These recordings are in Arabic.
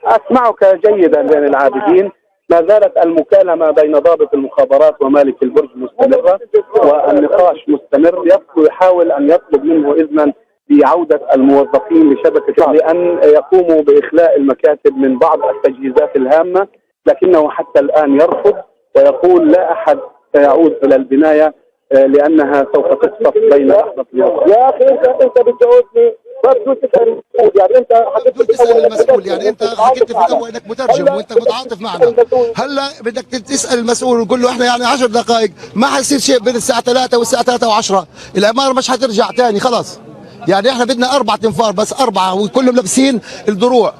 أسمعك جيدا بين العابدين. ما زالت المكالمة بين ضابط المخابرات ومالك البرج مستمرة، والنقاش مستمر. يحاول أن يطلب منه إذنا بعودة الموظفين لشبكة لأن يقوموا بإخلاء المكاتب من بعض التجهيزات الهامة، لكنه حتى الآن يرفض ويقول لا أحد سيعود إلى البناية لأنها سوف تصطف بين لحظة يا أخي أنت بتجاوبني ما بدون تسأل المسؤول. يعني أنت حكيت تسأل المسؤول، يعني أنت حكيت في الأول إنك مترجم وأنت متعاطف معنا. هلا بدك تسأل المسؤول وتقول له إحنا يعني 10 دقائق ما حيصير شيء بين الساعة 3 والساعة 3 و10، العمارة مش حترجع تاني خلاص. يعني احنا بدنا 4 تنفار بس 4 وكلهم لابسين الدروع،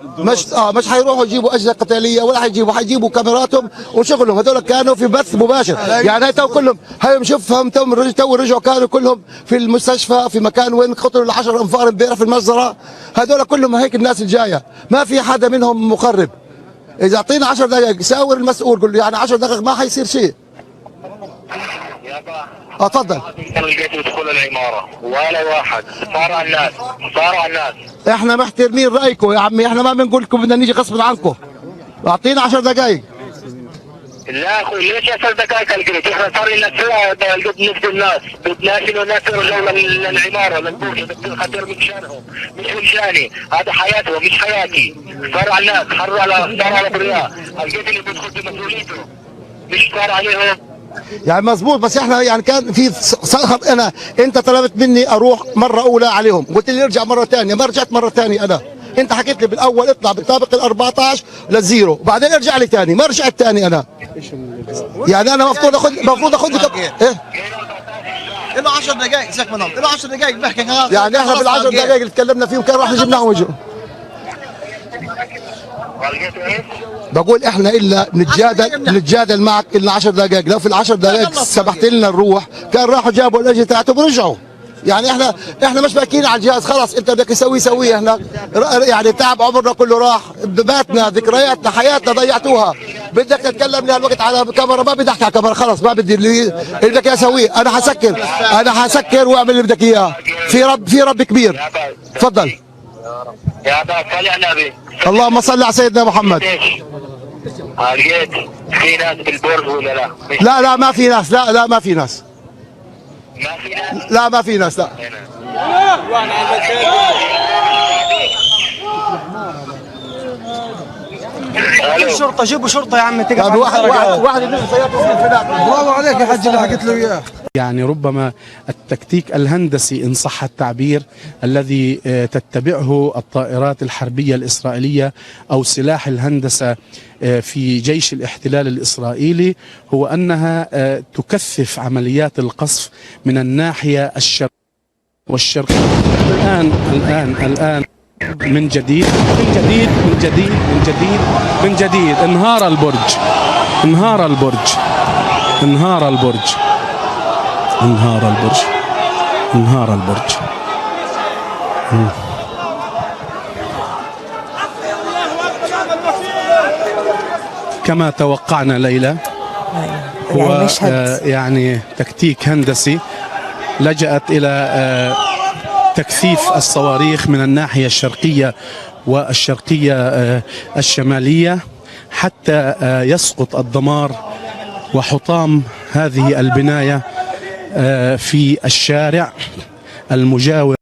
مش حيروحوا يجيبوا اجهزه قتاليه ولا حيجيبوا كاميراتهم وشغلهم. هذول كانوا في بث مباشر، يعني هي تو كلهم هي شوفهم تو رجعوا كانوا كلهم في المستشفى في مكان وين قتلوا ال10 انفار امبارح في المجزره. هذول كلهم هيك الناس الجايه، ما في حدا منهم مقرب. اذا اعطينا 10 دقائق ساور المسؤول قول له يعني 10 دقائق ما حيصير شيء. اتفضل. كانوا يدخلوا العماره ولا واحد صار على الناس. احنا محترمين رايكم يا عمي، احنا ما بنقول لكم بدنا نيجي غصب عنكم. اعطينا 10 دقائق. لا اخوي ليش 10 دقائق القيت؟ احنا صار لنا نصف الناس بدناش انه الناس يرجعوا للعماره للبوش خطر من شانهم مش من شاني، هذا حياتهم مش حياتي. صار على الناس صار على ابرياء القيت اللي بيدخل بمسؤوليته مش صار عليهم. يعني مزبوط، بس احنا يعني كان في صخب. انت طلبت مني اروح مره اولى عليهم، قلت لي ارجع مره ثانيه، ما رجعت مره ثانيه. انت حكيت لي بالاول اطلع بالطابق ال14 للزيرو وبعدين ارجع لي ثاني، ما رجعت ثاني انا. يعني انا المفروض اخذ ايه؟ له 10 دقائق سيبك منهم، له 10 دقائق بحكي. يعني احنا بال10 دقائق اللي تكلمنا فيهم كان راح جبناهم وجهوا. بقول احنا الا نتجادل معك الا 10 دقائق، لو في ال10 دقائق سمحت لنا نروح كان راحوا جابوا الاجهزه تاعتهم ورجعوا. يعني احنا مش باكين على الجهاز خلاص، انت بدك سويه احنا يعني تعب عمرنا كله راح، باتنا ذكرياتنا حياتنا ضيعتوها. بدك تتكلمني هالوقت على كاميرا، ما بدي احكي على كاميرا خلاص، ما بدي اللي بدك اياه سويه. انا حسكر واعمل اللي بدك اياه. في رب كبير. تفضل يا ابا صل على النبي. اللهم صل على سيدنا محمد. لقيت في ناس بالبرج ولا لا؟ لا ما في ناس. لا ما في ناس. لا ما في ناس. لا الشرطه جيبوا شرطه يا عم. واحد من سيارته. برافو عليك يا حاج اللي حكيت له اياه. يعني ربما التكتيك الهندسي إن صح التعبير الذي تتبعه الطائرات الحربية الإسرائيلية أو سلاح الهندسة في جيش الاحتلال الإسرائيلي هو أنها تكثف عمليات القصف من الناحية الشرقية والشرقية. الآن من جديد انهار البرج. كما توقعنا ليلى، هو يعني تكتيك هندسي لجأت إلى تكثيف الصواريخ من الناحية الشرقية والشرقية الشمالية حتى يسقط الدمار وحطام هذه البناية في الشارع المجاور